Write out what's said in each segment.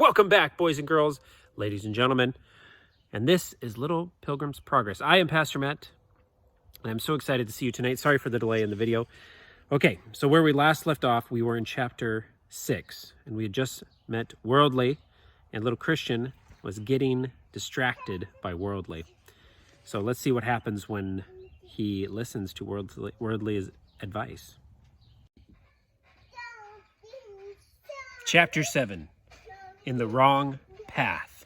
Welcome back, boys and girls, ladies and gentlemen. And this is Little Pilgrim's Progress. I am Pastor Matt, and I'm so excited to see you tonight. Sorry for the delay in the video. Okay, so where we last left off, we were in chapter 6, and we had just met Worldly, and little Christian was getting distracted by Worldly. So let's see what happens when he listens to Worldly's advice. Chapter 7, In the Wrong Path.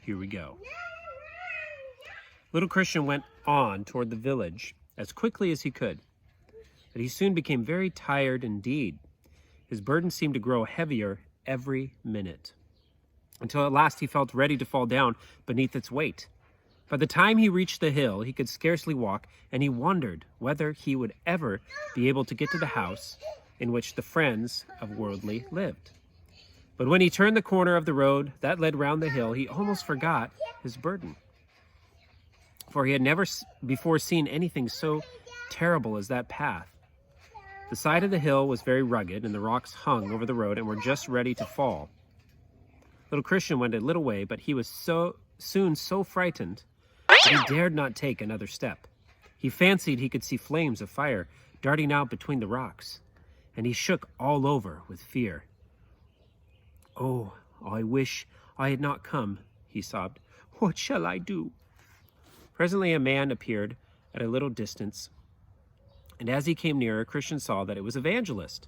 Here we go. Little Christian went on toward the village as quickly as he could, but he soon became very tired indeed. His burden seemed to grow heavier every minute, until at last he felt ready to fall down beneath its weight. By the time he reached the hill, he could scarcely walk, and he wondered whether he would ever be able to get to the house in which the friends of Worldly lived. But when he turned the corner of the road that led round the hill, he almost forgot his burden, for he had never before seen anything so terrible as that path. The side of the hill was very rugged, and the rocks hung over the road and were just ready to fall. Little Christian went a little way, but he was soon so frightened that he dared not take another step. He fancied he could see flames of fire darting out between the rocks, and he shook all over with fear. "Oh, I wish I had not come," he sobbed. "What shall I do?" Presently a man appeared at a little distance, and as he came nearer, Christian saw that it was Evangelist.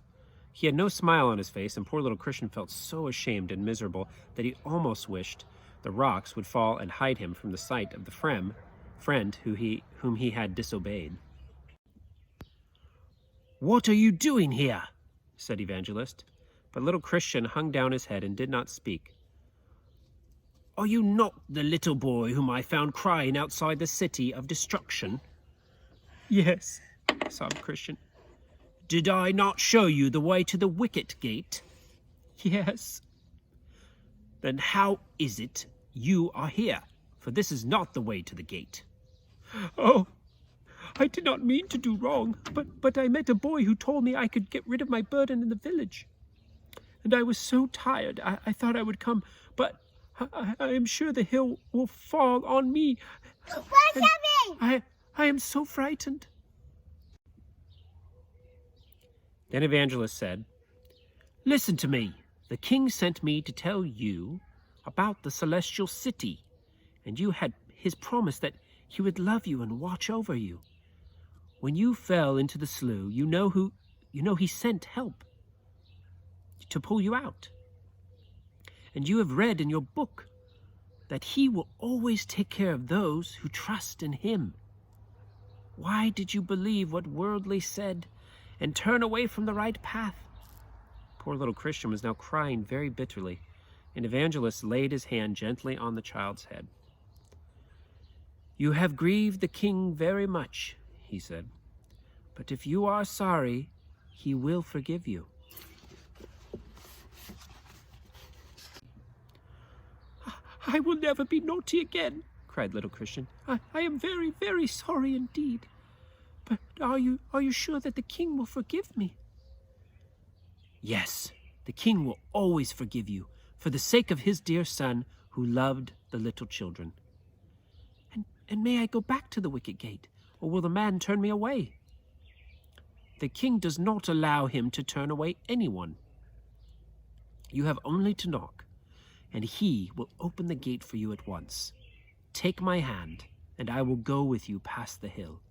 He had no smile on his face, and poor little Christian felt so ashamed and miserable that he almost wished the rocks would fall and hide him from the sight of the friend whom he had disobeyed. "What are you doing here?" said Evangelist. But little Christian hung down his head and did not speak. "Are you not the little boy whom I found crying outside the city of destruction?" "Yes," sobbed Christian. "Did I not show you the way to the wicket gate?" "Yes." "Then how is it you are here? For this is not the way to the gate." "Oh, I did not mean to do wrong, but I met a boy who told me I could get rid of my burden in the village. And I was so tired, I thought I would come, but I am sure the hill will fall on me. What's happening? I am so frightened." Then Evangelist said, "Listen to me. The king sent me to tell you about the celestial city, and you had his promise that he would love you and watch over you. When you fell into the slough, you know he sent help to pull you out. And you have read in your book that he will always take care of those who trust in him. Why did you believe what Worldly said and turn away from the right path?" Poor little Christian was now crying very bitterly, and Evangelist laid his hand gently on the child's head. "You have grieved the king very much," he said, "but if you are sorry, he will forgive you." "I will never be naughty again," cried little Christian. I am very, very sorry indeed. But are you sure that the king will forgive me?" "Yes, the king will always forgive you, for the sake of his dear son who loved the little children." And may I go back to the wicket gate, or will the man turn me away?" "The king does not allow him to turn away anyone. You have only to knock, and he will open the gate for you at once. Take my hand, and I will go with you past the hill."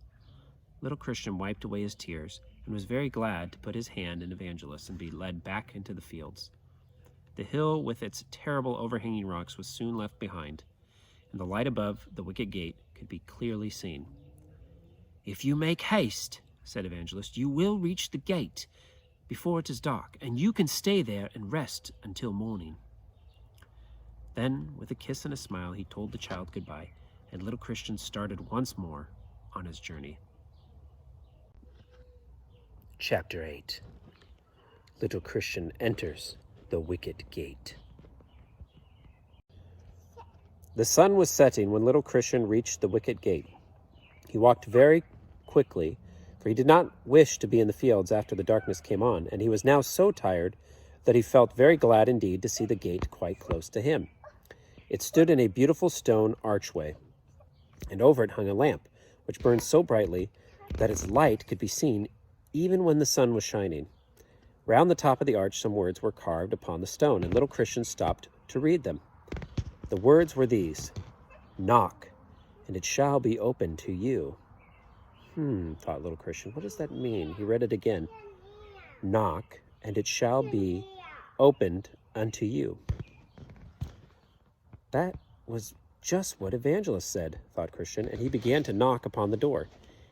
Little Christian wiped away his tears and was very glad to put his hand in Evangelist and be led back into the fields. The hill with its terrible overhanging rocks was soon left behind, and the light above the wicket gate could be clearly seen. "If you make haste," said Evangelist, "you will reach the gate before it is dark, and you can stay there and rest until morning." Then, with a kiss and a smile, he told the child goodbye, and little Christian started once more on his journey. Chapter 8. Little Christian enters the wicket gate. The sun was setting when little Christian reached the wicket gate. He walked very quickly, for he did not wish to be in the fields after the darkness came on, and he was now so tired that he felt very glad indeed to see the gate quite close to him. It stood in a beautiful stone archway, and over it hung a lamp, which burned so brightly that its light could be seen even when the sun was shining. Round the top of the arch some words were carved upon the stone, and little Christian stopped to read them. The words were these: "Knock, and it shall be opened to you." Thought little Christian, what does that mean? He read it again. "Knock, and it shall be opened unto you." That was just what Evangelist said, thought Christian, and he began to knock upon the door.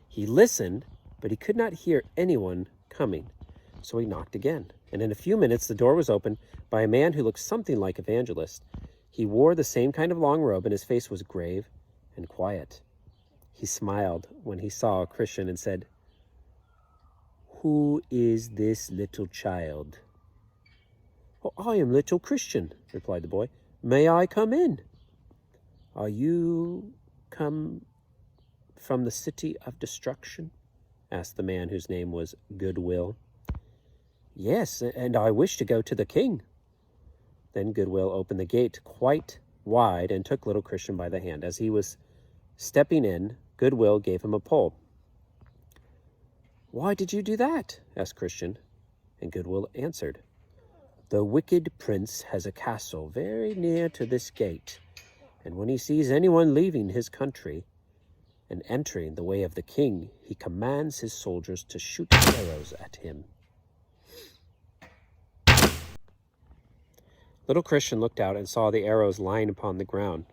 He listened, but he could not hear anyone coming, so he knocked again. And in a few minutes, the door was opened by a man who looked something like Evangelist. He wore the same kind of long robe, and his face was grave and quiet. He smiled when he saw Christian and said, "Who is this little child?" "Oh, I am little Christian," replied the boy. "May I come in?" "Are you come from the city of destruction?" asked the man whose name was Goodwill. "Yes, and I wish to go to the king." Then Goodwill opened the gate quite wide and took little Christian by the hand. As he was stepping in, Goodwill gave him a pull. "Why did you do that?" asked Christian, and Goodwill answered, "The wicked prince has a castle very near to this gate, and when he sees anyone leaving his country and entering the way of the king, he commands his soldiers to shoot arrows at him." Little Christian looked out and saw the arrows lying upon the ground.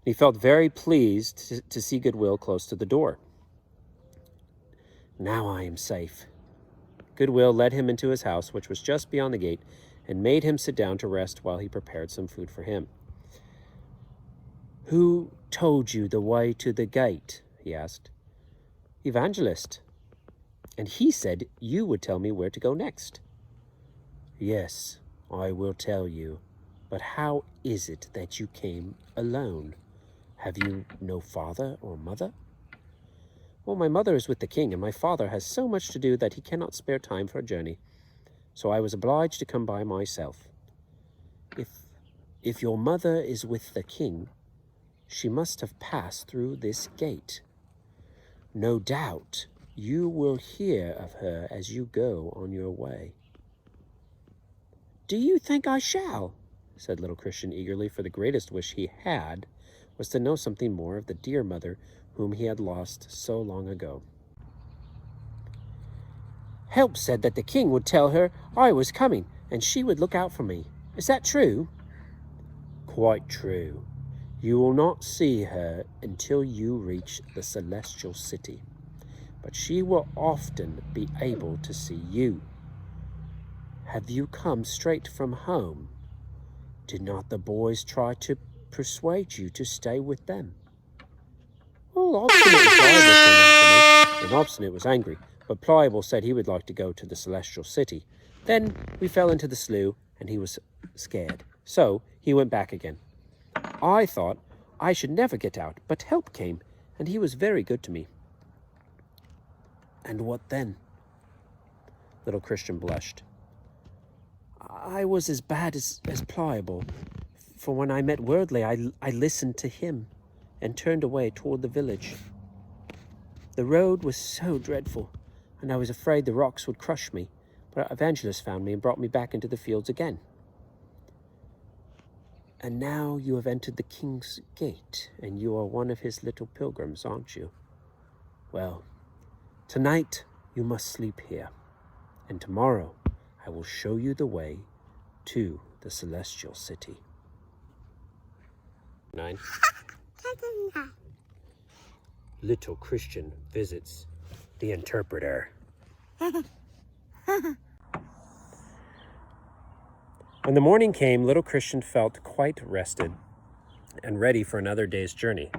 He felt very pleased to see Goodwill close to the door. "Now I am safe." Goodwill led him into his house, which was just beyond the gate, and made him sit down to rest while he prepared some food for him. "Who told you the way to the gate?" he asked. "Evangelist. And he said you would tell me where to go next." "Yes, I will tell you. But how is it that you came alone? Have you no father or mother?" "Well, my mother is with the king, and my father has so much to do that he cannot spare time for a journey. So I was obliged to come by myself." If your mother is with the king, she must have passed through this gate. No doubt you will hear of her as you go on your way." "Do you think I shall?" said little Christian eagerly, for the greatest wish he had was to know something more of the dear mother whom he had lost so long ago. "Help said that the king would tell her I was coming, and she would look out for me. Is that true?" "Quite true. You will not see her until you reach the celestial city, but she will often be able to see you. Have you come straight from home? Did not the boys try to persuade you to stay with them?" "Well, Obstinate and Pliable came after me, and Obstinate was angry, but Pliable said he would like to go to the celestial city. Then we fell into the slough, and he was scared, so he went back again. I thought I should never get out, but help came, and he was very good to me." "And what then?" Little Christian blushed. "I was as bad as Pliable, for when I met Worldly, I listened to him and turned away toward the village. The road was so dreadful, and I was afraid the rocks would crush me, but Evangelist found me and brought me back into the fields again." "And now you have entered the king's gate, and you are one of his little pilgrims, aren't you? Well, tonight you must sleep here, and tomorrow I will show you the way to the celestial city." 9. Little Christian visits the interpreter. When the morning came, little Christian felt quite rested and ready for another day's journey.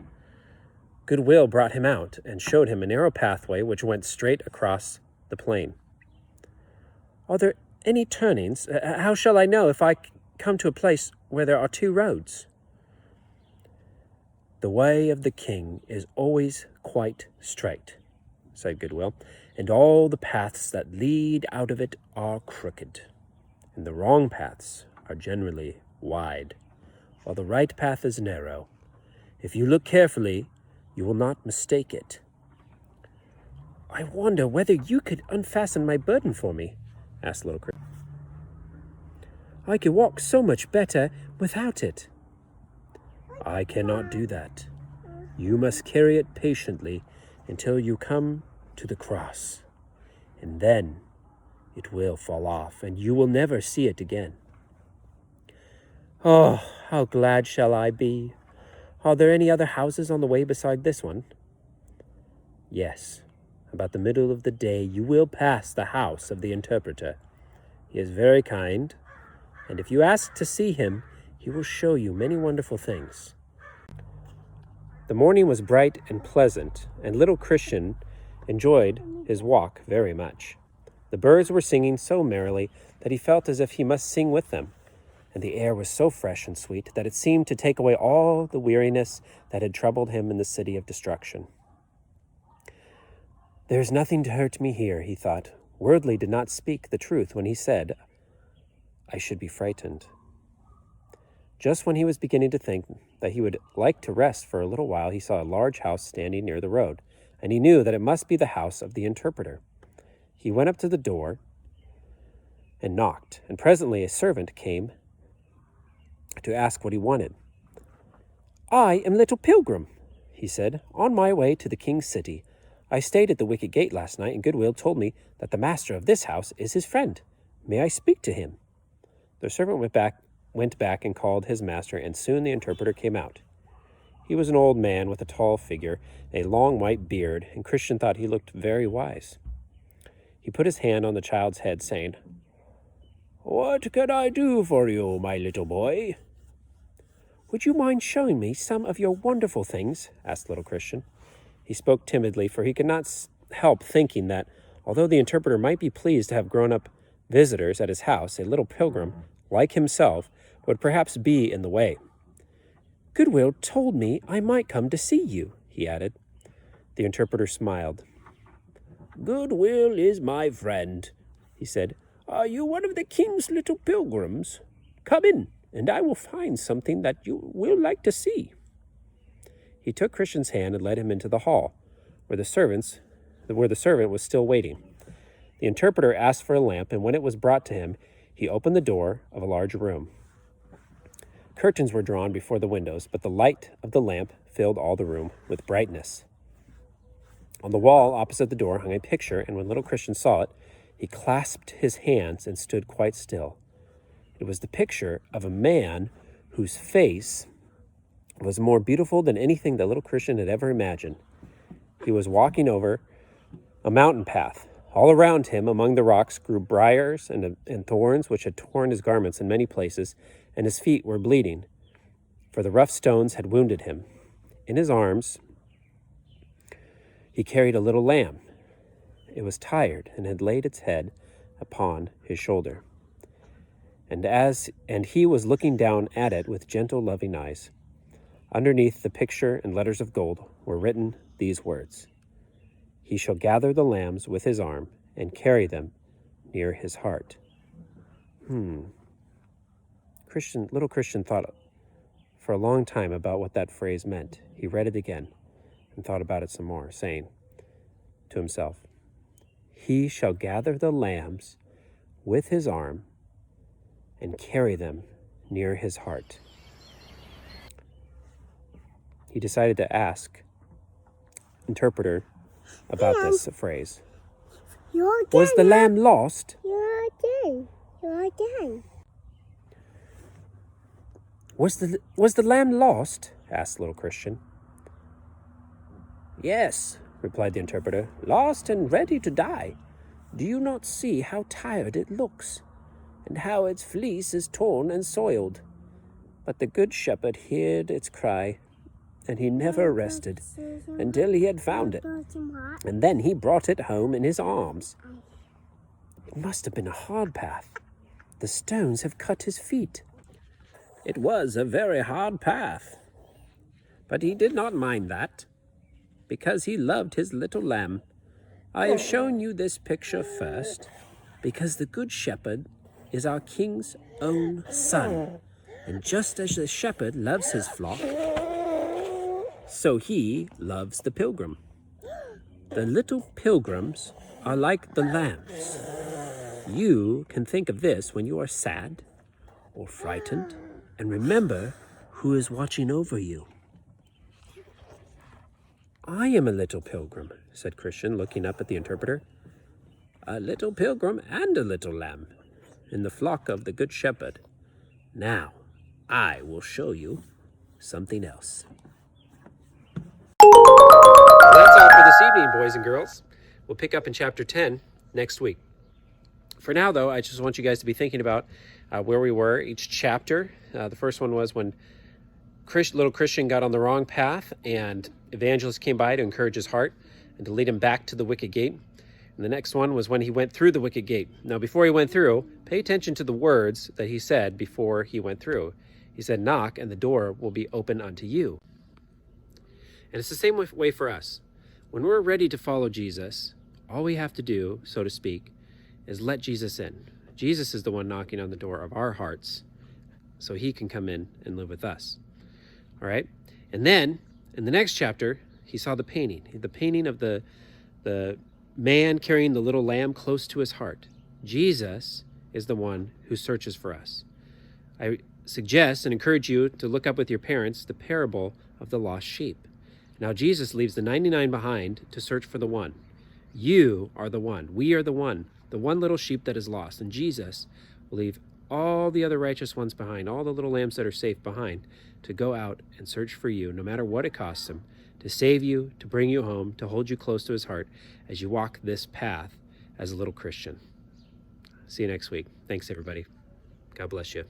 Goodwill brought him out and showed him a narrow pathway which went straight across the plain. "Are there any turnings? How shall I know if I come to a place where there are 2 roads?" "The way of the king is always quite straight," said Goodwill, "and all the paths that lead out of it are crooked. and the wrong paths are generally wide, while the right path is narrow. If you look carefully, you will not mistake it. I wonder whether you could unfasten my burden for me, asked little Christian. I could walk so much better without it. I cannot do that. You must carry it patiently until you come to the cross, and then it will fall off, and you will never see it again. Oh, how glad shall I be. Are there any other houses on the way beside this one? Yes, about the middle of the day you will pass the house of the interpreter. He is very kind, and if you ask to see him, he will show you many wonderful things. The morning was bright and pleasant, and little Christian enjoyed his walk very much. The birds were singing so merrily that he felt as if he must sing with them, and the air was so fresh and sweet that it seemed to take away all the weariness that had troubled him in the city of destruction. There is nothing to hurt me here, he thought. Worldly did not speak the truth when he said, I should be frightened. Just when he was beginning to think that he would like to rest for a little while, he saw a large house standing near the road, and he knew that it must be the house of the interpreter. He went up to the door and knocked, and presently a servant came to ask what he wanted. I am little Pilgrim, he said, on my way to the king's city. I stayed at the wicket gate last night, and Goodwill told me that the master of this house is his friend. May I speak to him? The servant went back and called his master, and soon the interpreter came out. He was an old man with a tall figure, a long white beard, and Christian thought he looked very wise. He put his hand on the child's head, saying, What can I do for you, my little boy? Would you mind showing me some of your wonderful things? Asked little Christian. He spoke timidly, for he could not help thinking that, although the interpreter might be pleased to have grown-up visitors at his house, a little pilgrim, like himself, would perhaps be in the way. Goodwill told me I might come to see you, he added. The interpreter smiled. Goodwill is my friend, he said. Are you one of the king's little pilgrims? Come in, and I will find something that you will like to see. He took Christian's hand and led him into the hall, where the servant was still waiting. The interpreter asked for a lamp, and when it was brought to him, he opened the door of a large room. Curtains were drawn before the windows, but the light of the lamp filled all the room with brightness. On the wall opposite the door hung a picture, and when little Christian saw it, he clasped his hands and stood quite still. It was the picture of a man whose face was more beautiful than anything that little Christian had ever imagined. He was walking over a mountain path. All around him, among the rocks, grew briars and thorns which had torn his garments in many places, and his feet were bleeding, for the rough stones had wounded him. In his arms he carried a little lamb. It was tired and had laid its head upon his shoulder. And he was looking down at it with gentle, loving eyes. Underneath the picture in letters of gold were written these words: He shall gather the lambs with his arm and carry them near his heart. Little Christian thought for a long time about what that phrase meant. He read it again and thought about it some more, saying to himself, He shall gather the lambs with his arm and carry them near his heart. He decided to ask interpreter about this phrase. Was the lamb lost? You're again. Was the lamb lost? Asked little Christian. Yes, replied the interpreter, lost and ready to die. Do you not see how tired it looks, and how its fleece is torn and soiled? But the good shepherd heard its cry, and he never rested until he had found it, and then he brought it home in his arms. It must have been a hard path. The stones have cut his feet. It was a very hard path, but he did not mind that, because he loved his little lamb. I have shown you this picture first, because the good shepherd is our King's own son. And just as the shepherd loves his flock, so he loves the pilgrim. The little pilgrims are like the lambs. You can think of this when you are sad or frightened, and remember who is watching over you. I am a little pilgrim, said Christian, looking up at the interpreter. A little pilgrim and a little lamb in the flock of the Good Shepherd. Now, I will show you something else. That's all for this evening, boys and girls. We'll pick up in chapter 10 next week. For now, though, I just want you guys to be thinking about where we were each chapter. The first one was when little Christian got on the wrong path and evangelist came by to encourage his heart and to lead him back to the wicket gate. And the next one was when he went through the wicket gate. Now, before he went through, pay attention to the words that he said before he went through. He said, knock, and the door will be open unto you. And it's the same way for us. When we're ready to follow Jesus, all we have to do, so to speak, is let Jesus in. Jesus is the one knocking on the door of our hearts so he can come in and live with us. All right? And then, in the next chapter, he saw the painting of the man carrying the little lamb close to his heart. Jesus is the one who searches for us. I suggest and encourage you to look up with your parents the parable of the lost sheep. Now Jesus leaves the 99 behind to search for the one. You are the one. We are the one little sheep that is lost. And Jesus will leave all the other righteous ones behind, all the little lambs that are safe behind, to go out and search for you, no matter what it costs him, to save you, to bring you home, to hold you close to his heart as you walk this path as a little Christian. See you next week. Thanks, everybody. God bless you.